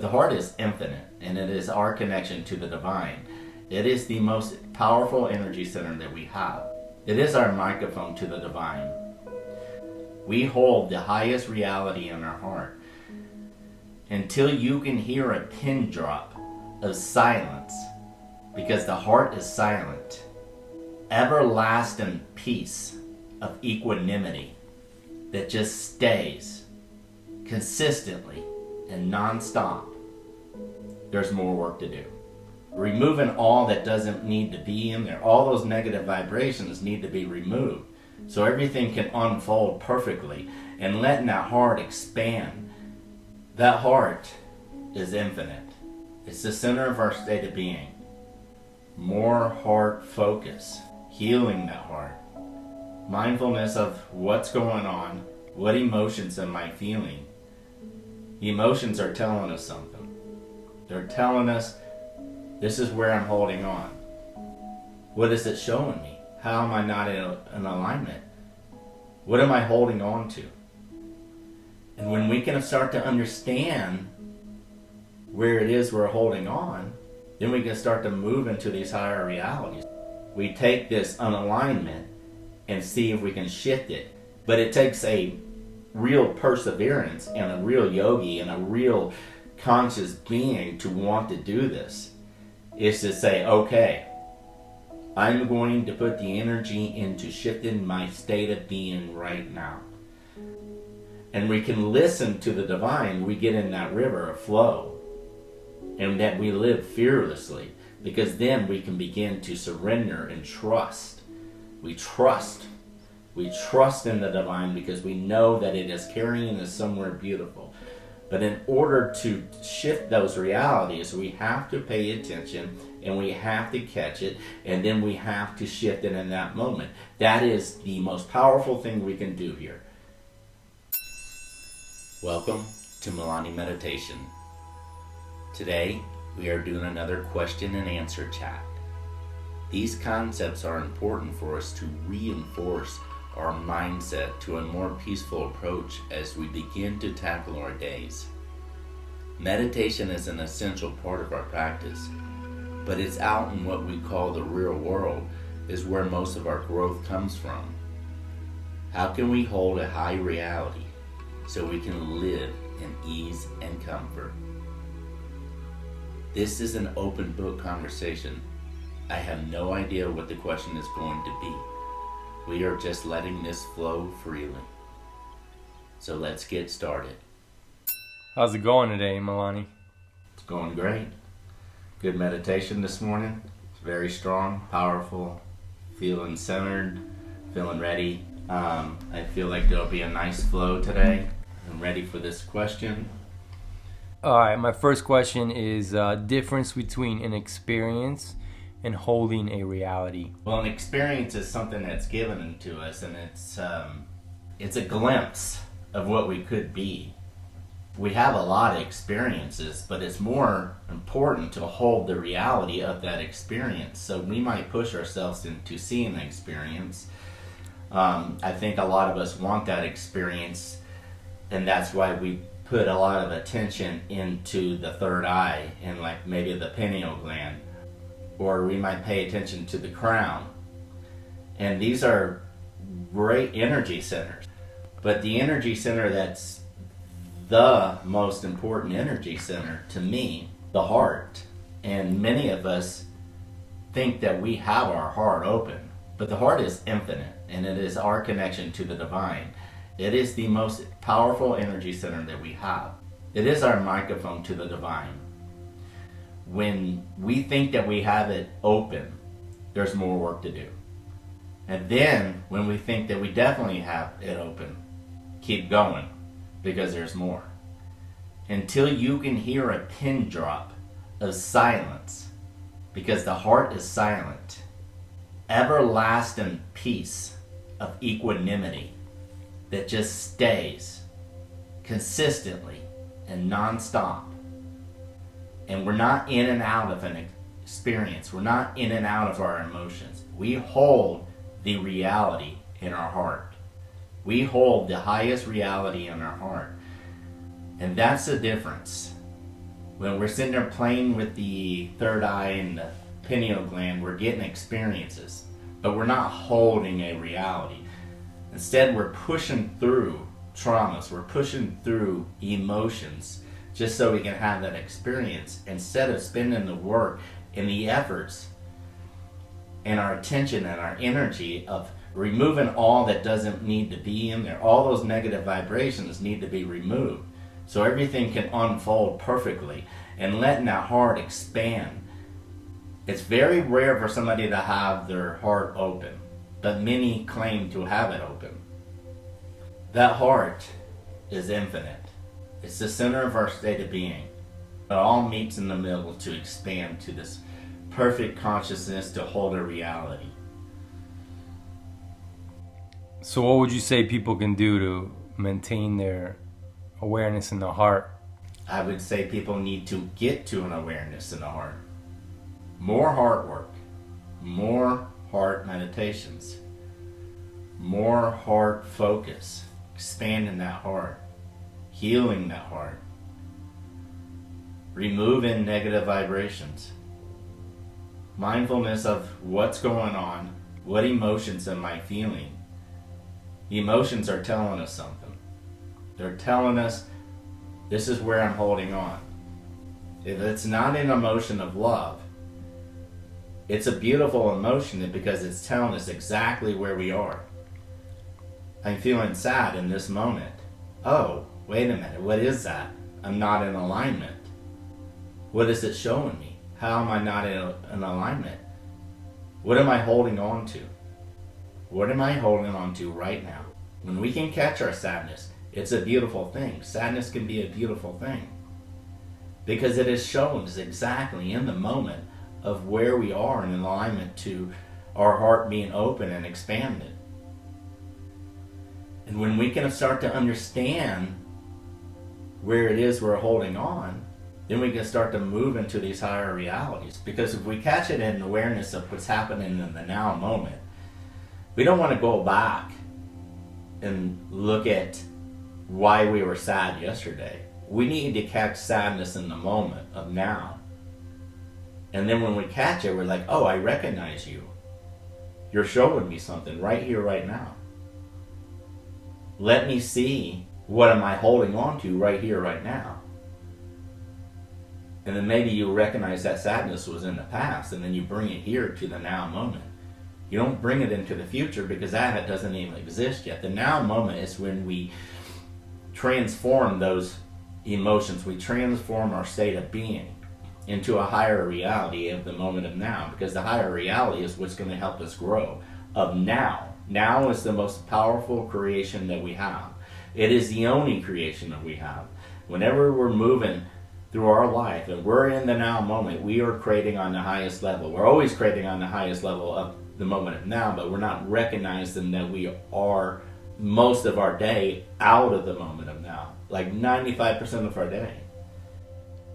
The heart is infinite, and it is our connection to the divine. It is the most powerful energy center that we have. It is our microphone to the divine. We hold the highest reality in our heart. Until you can hear a pin drop of silence, because the heart is silent, everlasting peace of equanimity that just stays consistently and non-stop, there's more work to do. Removing all that doesn't need to be in there, all those negative vibrations need to be removed so everything can unfold perfectly, and letting that heart expand. That heart is infinite. It's the center of our state of being. More heart focus, healing that heart. Mindfulness of what's going on, what emotions am I feeling. The emotions are telling us something. They're telling us, this is where I'm holding on. What is it showing me? How am I not in alignment? What am I holding on to? And when we can start to understand where it is we're holding on, then we can start to move into these higher realities. We take this unalignment and see if we can shift it. But it takes a real perseverance and a real yogi and a real conscious being to want to do this. Is to say, okay, I'm going to put the energy into shifting my state of being right now. And we can listen to the divine. We get in that river of flow, and that we live fearlessly, because then we can begin to surrender and trust. We trust in the divine because we know that it is carrying us somewhere beautiful. But in order to shift those realities, we have to pay attention, and we have to catch it, and then we have to shift it in that moment. That is the most powerful thing we can do here. Welcome to Malani Meditation. Today, we are doing another question and answer chat. These concepts are important for us to reinforce our mindset to a more peaceful approach as we begin to tackle our days. Meditation is an essential part of our practice, but it's out in what we call the real world is where most of our growth comes from. How can we hold a high reality so we can live in ease and comfort? This is an open book conversation. I have no idea what the question is going to be. We are just letting this flow freely. So let's get started. How's it going today, Malani? It's going great. Good meditation this morning. It's very strong, powerful, feeling centered, feeling ready. I feel like there'll be a nice flow today. I'm ready for this question. Alright, my first question is difference between an experience and holding a reality. Well, an experience is something that's given to us, and it's a glimpse of what we could be. We have a lot of experiences, but it's more important to hold the reality of that experience. So we might push ourselves into seeing the experience. I think a lot of us want that experience, and that's why we put a lot of attention into the third eye and like maybe the pineal gland. Or we might pay attention to the crown. And these are great energy centers. But the energy center that's the most important energy center to me, the heart. And many of us think that we have our heart open. But the heart is infinite, and it is our connection to the divine. It is the most powerful energy center that we have. It is our microphone to the divine. When we think that we have it open, there's more work to do. And then when we think that we definitely have it open, keep going, because there's more. Until you can hear a pin drop of silence, because the heart is silent, everlasting peace of equanimity that just stays consistently and non-stop. And we're not in and out of an experience. We're not in and out of our emotions. We hold the reality in our heart. We hold the highest reality in our heart. And that's the difference. When we're sitting there playing with the third eye and the pineal gland, we're getting experiences, but we're not holding a reality. Instead, we're pushing through traumas, we're pushing through emotions just so we can have that experience, instead of spending the work and the efforts and our attention and our energy of removing all that doesn't need to be in there. All those negative vibrations need to be removed so everything can unfold perfectly, and letting that heart expand. It's very rare for somebody to have their heart open, but many claim to have it open. That heart is infinite. It's the center of our state of being. It all meets in the middle to expand to this perfect consciousness to hold a reality. So what would you say people can do to maintain their awareness in the heart? I would say people need to get to an awareness in the heart. More heart work, more heart meditations, more heart focus, expanding that heart, healing that heart, removing negative vibrations, mindfulness of what's going on, what emotions am I feeling. Emotions are telling us something. They're telling us this is where I'm holding on. If it's not an emotion of love, it's a beautiful emotion because it's telling us exactly where we are. I'm feeling sad in this moment. Oh, wait a minute, what is that? I'm not in alignment. What is it showing me? How am I not in alignment? What am I holding on to? What am I holding on to right now? When we can catch our sadness, it's a beautiful thing. Sadness can be a beautiful thing because it is shown us exactly in the moment of where we are in alignment to our heart being open and expanded. And when we can start to understand where it is we're holding on, then we can start to move into these higher realities. Because if we catch it in awareness of what's happening in the now moment, we don't want to go back and look at why we were sad yesterday. We need to catch sadness in the moment of now. And then when we catch it, we're like, oh, I recognize you. You're showing me something right here, right now. Let me see what am I holding on to right here, right now. And then maybe you recognize that sadness was in the past, and then you bring it here to the now moment. You don't bring it into the future because that doesn't even exist yet. The now moment is when we transform those emotions. We transform our state of being into a higher reality of the moment of now, because the higher reality is what's going to help us grow of now. Now is the most powerful creation that we have. It is the only creation that we have. Whenever we're moving through our life and we're in the now moment, we are creating on the highest level. We're always creating on the highest level of the moment of now, but we're not recognizing that we are most of our day out of the moment of now, like 95% of our day.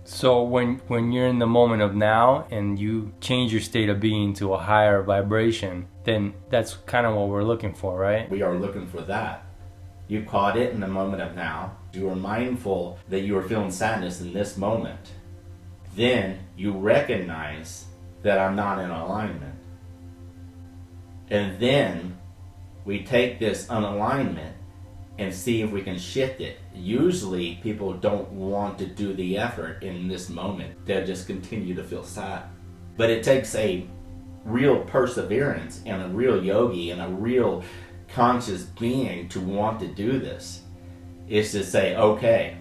So when you're in the moment of now and you change your state of being to a higher vibration, then that's kind of what we're looking for, right? We are looking for that. You caught it in the moment of now. You are mindful that you are feeling sadness in this moment. Then you recognize that I'm not in alignment. And then we take this unalignment and see if we can shift it. Usually people don't want to do the effort in this moment. They'll just continue to feel sad. But it takes a real perseverance and a real yogi and a real conscious being to want to do this. Is to say, okay,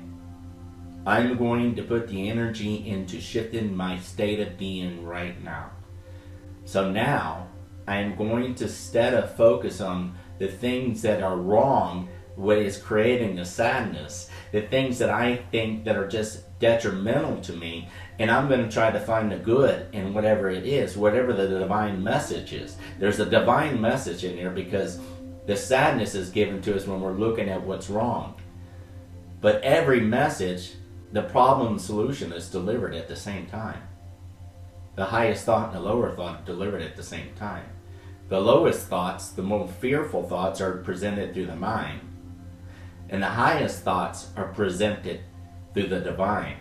I'm going to put the energy into shifting my state of being right now. So now I'm going to, instead of focus on the things that are wrong, what is creating the sadness, the things that I think that are just detrimental to me, and I'm going to try to find the good in whatever it is, whatever the divine message is. There's a divine message in here because the sadness is given to us when we're looking at what's wrong. But every message, the problem and solution is delivered at the same time. The highest thought and the lower thought are delivered at the same time. The lowest thoughts, the most fearful thoughts, are presented through the mind. And the highest thoughts are presented through the divine.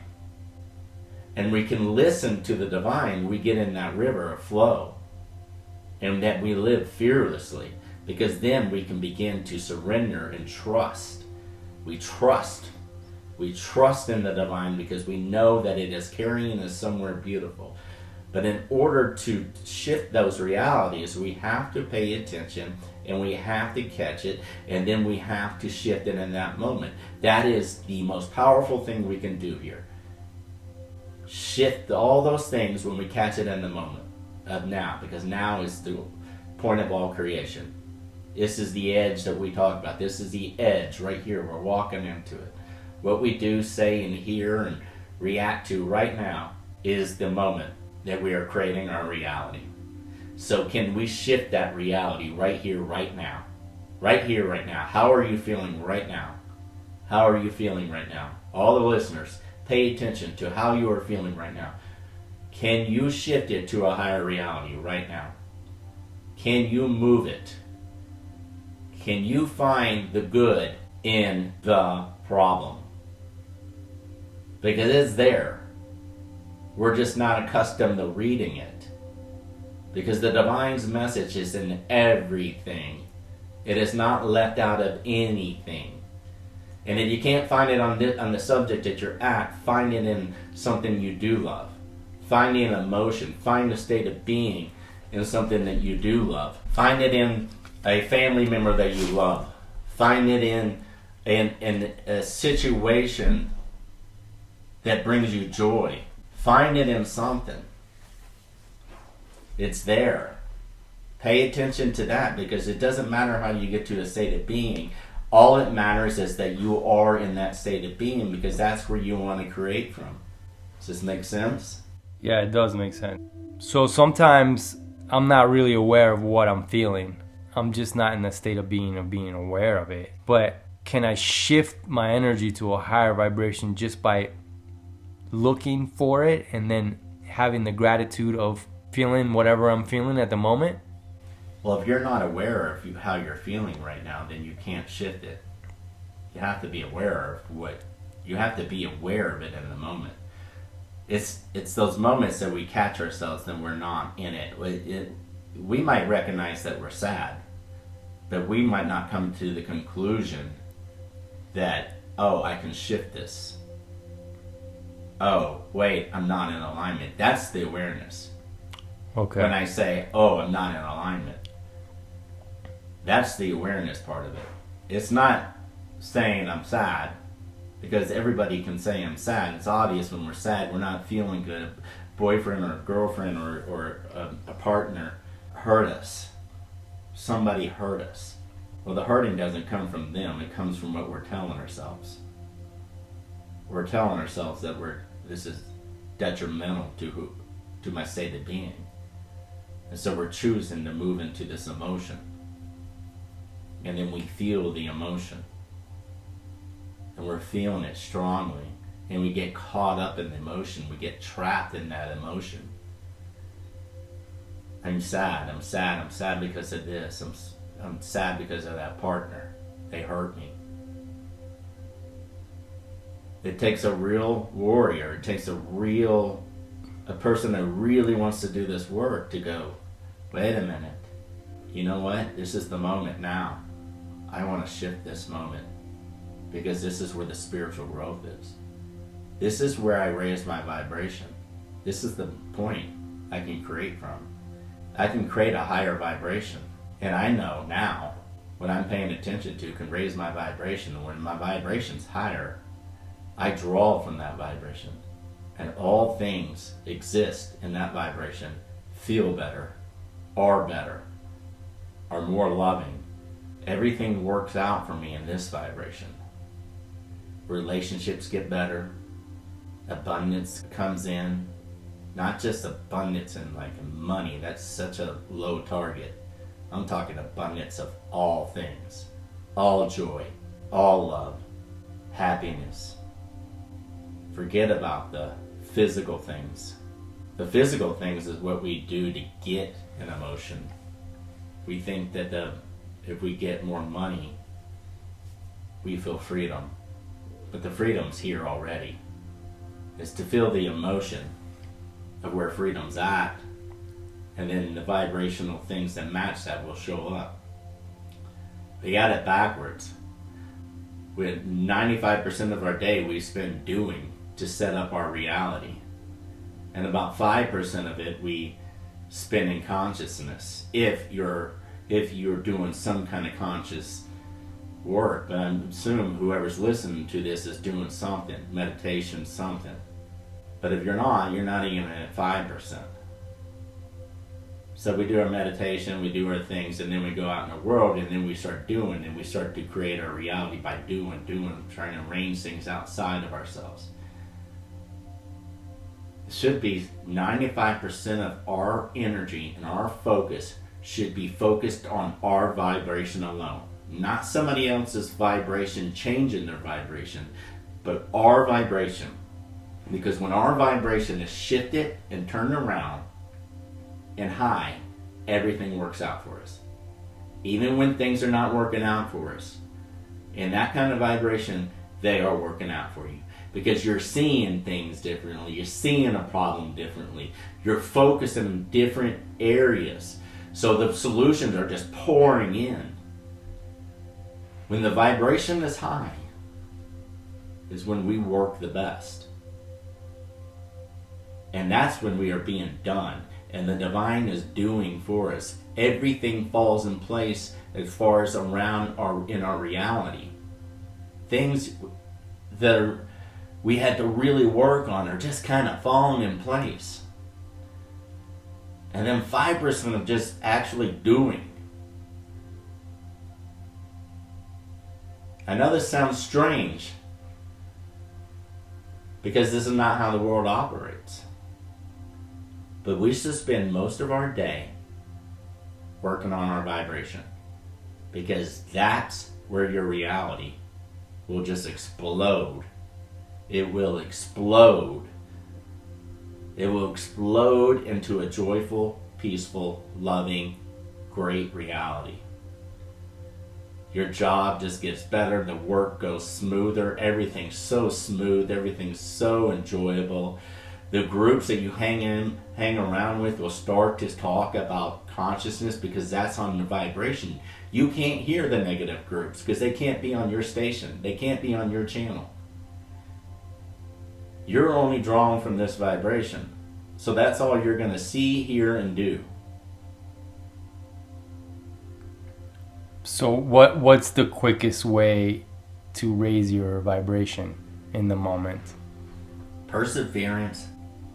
and we can listen to the divine, we get in that river of flow. And that we live fearlessly, because then we can begin to surrender and trust. We trust. We trust in the divine because we know that it is carrying us somewhere beautiful. But in order to shift those realities, we have to pay attention and we have to catch it, and then we have to shift it in that moment. That is the most powerful thing we can do here. Shift all those things when we catch it in the moment of now, because now is the point of all creation. This is the edge that we talk about. This is the edge right here. We're walking into it. What we do, say, and hear and react to right now is the moment that we are creating our reality. So can we shift that reality right here, right now? Right here, right now. How are you feeling right now? How are you feeling right now? All the listeners, pay attention to how you are feeling right now. Can you shift it to a higher reality right now? Can you move it? Can you find the good in the problem? Because it's there. We're just not accustomed to reading it. Because the divine's message is in everything. It is not left out of anything. And if you can't find it on the subject that you're at, find it in something you do love. Find an emotion. Find a state of being in something that you do love. Find it in a family member that you love. Find it in a situation that brings you joy. Find it in something. It's there. Pay attention to that, because it doesn't matter how you get to a state of being. All it matters is that you are in that state of being, because that's where you want to create from. Does this make sense? Yeah, it does make sense. So sometimes I'm not really aware of what I'm feeling. I'm just not in the state of being aware of it. But can I shift my energy to a higher vibration just by looking for it and then having the gratitude of feeling whatever I'm feeling at the moment? Well, if you're not aware of how you're feeling right now, then you can't shift it. You have to be aware of you have to be aware of it in the moment. It's those moments that we catch ourselves and we're not in it. We might recognize that we're sad, but we might not come to the conclusion that, oh, I can shift this. Oh, wait, I'm not in alignment. That's the awareness. Okay. When I say, oh, I'm not in alignment, that's the awareness part of it. It's not saying I'm sad, because everybody can say I'm sad. It's obvious when we're sad, we're not feeling good. A boyfriend or a girlfriend or a partner hurt us. Somebody hurt us. Well, the hurting doesn't come from them. It comes from what we're telling ourselves. We're telling ourselves that this is detrimental to my state of being. And so we're choosing to move into this emotion. And then we feel the emotion. And we're feeling it strongly. And we get caught up in the emotion. We get trapped in that emotion. I'm sad because of this. I'm sad because of that partner. They hurt me. It takes a real warrior. It takes a person that really wants to do this work to go, wait a minute. You know what? This is the moment now. I want to shift this moment, because this is where the spiritual growth is. This is where I raise my vibration. This is the point I can create from. I can create a higher vibration. And I know now what I'm paying attention to can raise my vibration. When my vibration's higher, I draw from that vibration. And all things exist in that vibration, feel better, are more loving. Everything works out for me in this vibration. Relationships get better. Abundance comes in. Not just abundance in like money. That's such a low target. I'm talking abundance of all things. All joy. All love. Happiness. Forget about the physical things. The physical things is what we do to get an emotion. We think that if we get more money, we feel freedom. But the freedom's here already. is to feel the emotion of where freedom's at, and then the vibrational things that match that will show up. We got it backwards. With 95% of our day we spend doing to set up our reality. And about 5% of it we spend in consciousness, if you're doing some kind of conscious work. But I assume whoever's listening to this is doing something, meditation, something. But if you're not even at 5%. So we do our meditation, we do our things, and then we go out in the world, and then we start doing, and we start to create our reality by doing, trying to arrange things outside of ourselves. It should be 95% of our energy and our focus should be focused on our vibration alone. Not somebody else's vibration changing their vibration, but our vibration. Because when our vibration is shifted and turned around and high, everything works out for us. Even when things are not working out for us. In that kind of vibration, they are working out for you. Because you're seeing things differently. You're seeing a problem differently. You're focusing in different areas. So the solutions are just pouring in. When the vibration is high, is when we work the best. And that's when we are being done. And the divine is doing for us. Everything falls in place as far as around in our reality. Things that we had to really work on are just kind of falling in place. And then 5% of just actually doing. I know this sounds strange, because this is not how the world operates. But we should spend most of our day working on our vibration, because that's where your reality will just explode. It will explode. It will explode into a joyful, peaceful, loving, great reality. Your job just gets better, the work goes smoother, everything's so smooth, everything's so enjoyable. The groups that you hang around with will start to talk about consciousness, because that's on the vibration. You can't hear the negative groups because they can't be on your station. They can't be on your channel. You're only drawn from this vibration. So that's all you're going to see, hear, and do. So what's the quickest way to raise your vibration in the moment? Perseverance.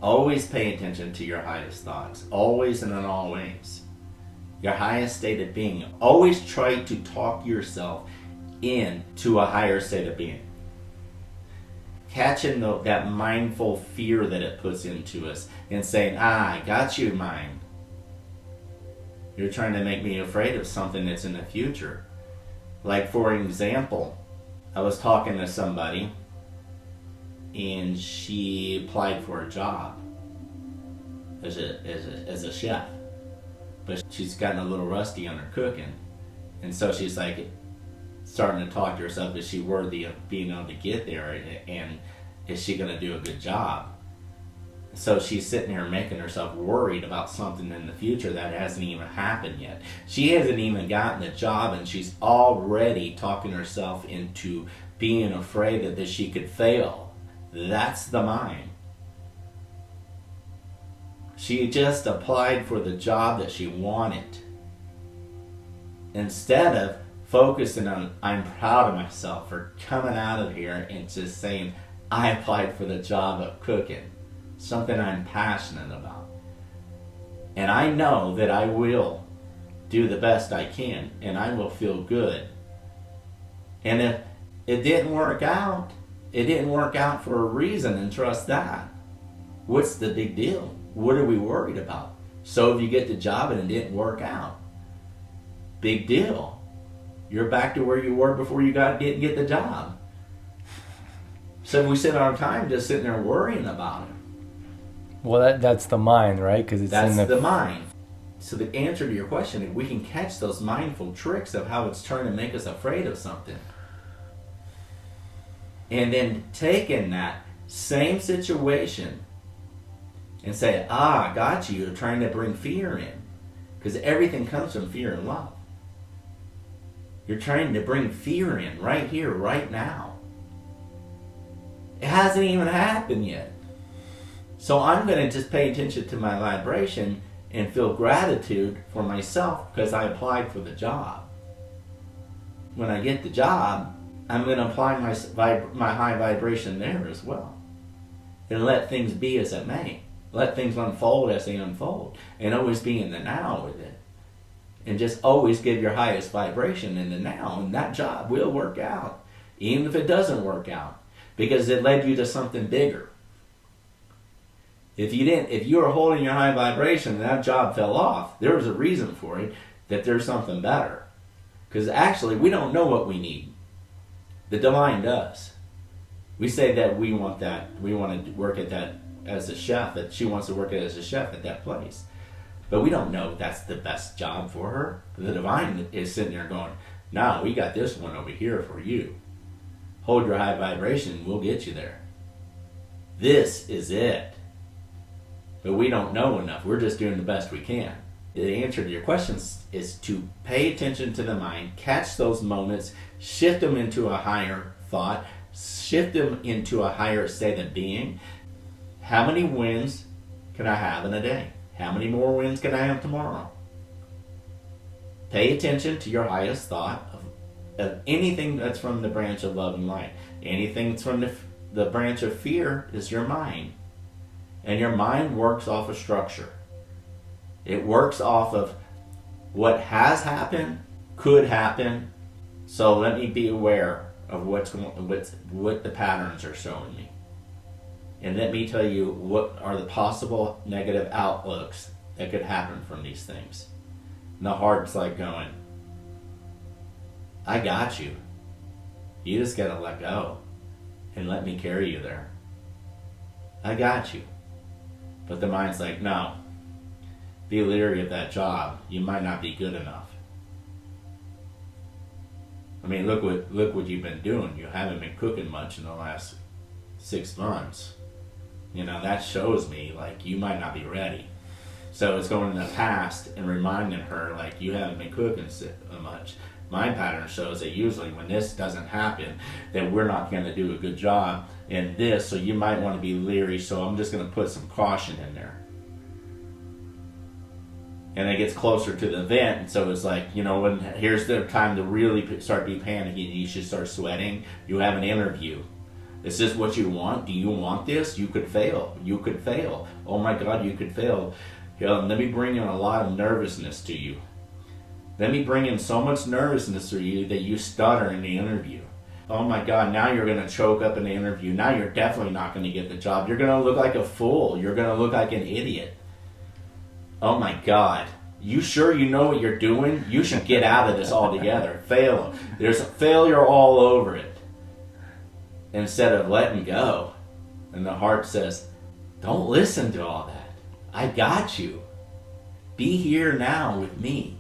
Always pay attention to your highest thoughts. Always and in all ways. Your highest state of being. Always try to talk yourself into a higher state of being. Catching that mindful fear that it puts into us and saying, I got you, mind. You're trying to make me afraid of something that's in the future. Like, for example, I was talking to somebody and she applied for a job as a chef. But she's gotten a little rusty on her cooking. And so she's like starting to talk to herself, is she worthy of being able to get there, and is she going to do a good job? So she's sitting here making herself worried about something in the future that hasn't even happened yet. She hasn't even gotten the job, and she's already talking herself into being afraid that she could fail. That's the mind. She just applied for the job that she wanted. Instead of focusing on, I'm proud of myself for coming out of here and just saying, I applied for the job of cooking. Something I'm passionate about. And I know that I will do the best I can, and I will feel good. And if it didn't work out, it didn't work out for a reason, and trust that. What's the big deal? What are we worried about? So if you get the job and it didn't work out, big deal. You're back to where you were before you didn't get the job. So we spend our time just sitting there worrying about it. Well, that's the mind, right? Because it's that's the mind. So the answer to your question, if we can catch those mindful tricks of how it's trying to make us afraid of something, and then taking that same situation, and say, got you. You're trying to bring fear in. Because everything comes from fear and love. You're trying to bring fear in right here, right now. It hasn't even happened yet. So I'm going to just pay attention to my vibration and feel gratitude for myself because I applied for the job. When I get the job, I'm going to apply my high vibration there as well. And let things be as it may. Let things unfold as they unfold. And always be in the now with it. And just always give your highest vibration in the now. And that job will work out. Even if it doesn't work out. Because it led you to something bigger. If you were holding your high vibration and that job fell off, there was a reason for it, that there's something better. Because actually, we don't know what we need. The divine does. We say that we want to work at that as a chef, that she wants to work as a chef at that place. But we don't know that's the best job for her. The divine is sitting there going, no, we got this one over here for you. Hold your high vibration, we'll get you there. This is it. But we don't know enough. We're just doing the best we can. The answer to your questions is to pay attention to the mind, catch those moments, shift them into a higher thought, shift them into a higher state of being. How many wins can I have in a day? How many more wins can I have tomorrow? Pay attention to your highest thought of anything that's from the branch of love and light. Anything that's from the branch of fear is your mind. And your mind works off a structure. It works off of what has happened, could happen. So let me be aware of what the patterns are showing me. And let me tell you what are the possible negative outlooks that could happen from these things. And the heart's like going, I got you. You just gotta let go and let me carry you there. I got you. But the mind's like, no. Be leery of that job. You might not be good enough. I mean, look what you've been doing. You haven't been cooking much in the last 6 months. You know, that shows me, like, you might not be ready. So it's going in the past and reminding her, like, you haven't been cooking so much. My pattern shows that usually when this doesn't happen, that we're not going to do a good job in this, so you might want to be leery, so I'm just going to put some caution in there. And it gets closer to the event, and so it's like, you know, when here's the time to really start be panicking, you should start sweating. You have an interview. Is this what you want? Do you want this? You could fail. You could fail. Oh my God, you could fail. Let me bring in a lot of nervousness to you. Let me bring in so much nervousness to you that you stutter in the interview. Oh my God, now you're going to choke up in the interview. Now you're definitely not going to get the job. You're going to look like a fool. You're going to look like an idiot. Oh my God. You sure you know what you're doing? You should get out of this altogether. Fail. There's failure all over it. Instead of letting go. And the heart says, don't listen to all that. I got you. Be here now with me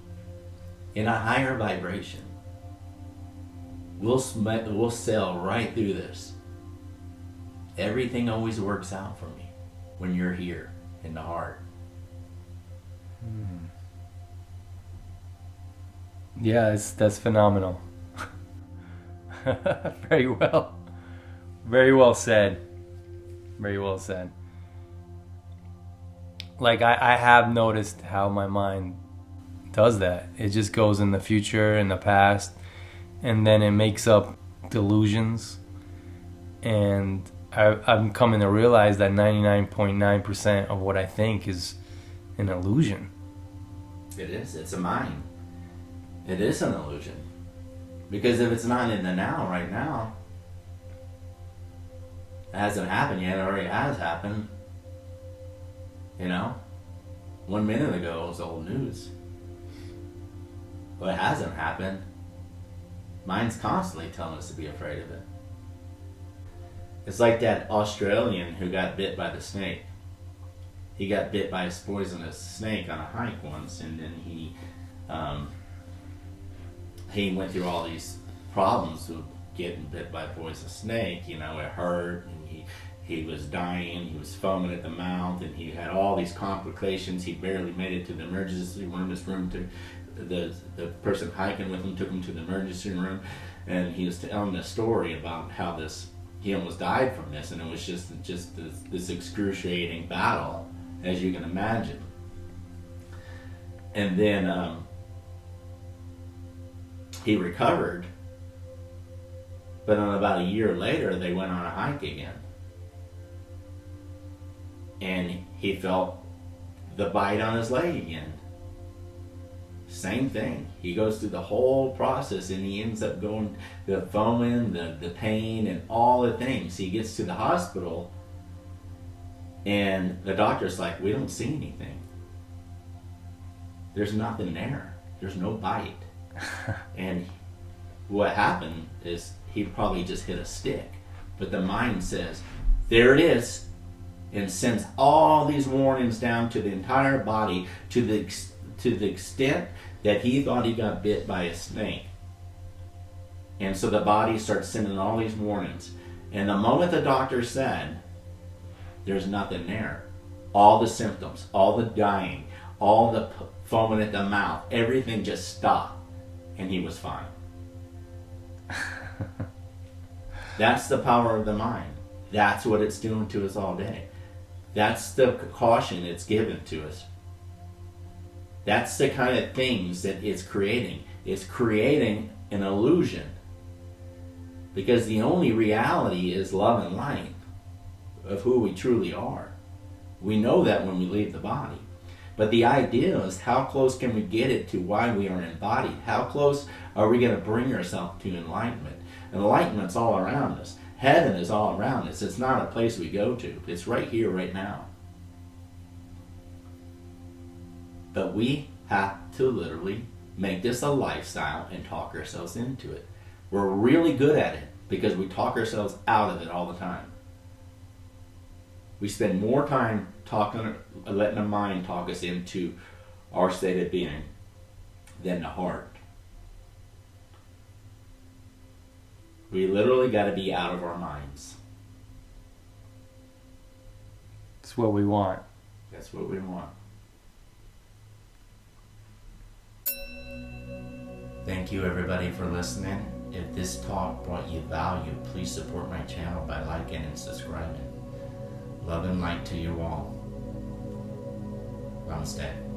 in a higher vibration. We'll sail right through this. Everything always works out for me when you're here in the heart. Yeah, that's phenomenal. Very well. Very well said. Very well said. Like, I have noticed how my mind does that. It just goes in the future, in the past, and then it makes up delusions. And I'm coming to realize that 99.9% of what I think is an illusion. It is. It's a mind. It is an illusion. Because if it's not in the now, right now, it hasn't happened yet. It already has happened. You know? 1 minute ago it was old news. But it hasn't happened. Mind's constantly telling us to be afraid of it. It's like that Australian who got bit by the snake. He got bit by a poisonous snake on a hike once, and then he went through all these problems with getting bit by a poisonous snake. You know, it hurt, and he was dying, he was foaming at the mouth, and he had all these complications. He barely made it to the emergency room. The person hiking with him took him to the emergency room, and he was telling a story about how he almost died from this, and it was just this excruciating battle, as you can imagine. And then he recovered, but then about a year later, they went on a hike again. And he felt the bite on his leg again. Same thing. He goes through the whole process, and he ends up going the foaming, the pain, and all the things. He gets to the hospital, and the doctor's like, "We don't see anything. There's nothing there. There's no bite." And what happened is he probably just hit a stick. But the mind says, "There it is," and sends all these warnings down to the entire body to the extent that he thought he got bit by a snake. And so the body starts sending all these warnings. And the moment the doctor said, "There's nothing there," all the symptoms, all the dying, all the foaming at the mouth, everything just stopped, and he was fine. That's the power of the mind. That's what it's doing to us all day. That's the caution it's given to us. That's the kind of things that it's creating. It's creating an illusion. Because the only reality is love and light of who we truly are. We know that when we leave the body. But the idea is, how close can we get it to why we are embodied? How close are we going to bring ourselves to enlightenment? Enlightenment's all around us. Heaven is all around us. It's not a place we go to. It's right here, right now. But we have to literally make this a lifestyle and talk ourselves into it. We're really good at it because we talk ourselves out of it all the time. We spend more time letting the mind talk us into our state of being than the heart. We literally got to be out of our minds. It's what we want. That's what we want. Thank you everybody for listening. If this talk brought you value, please support my channel by liking and subscribing. Love and light to you all. Namaste.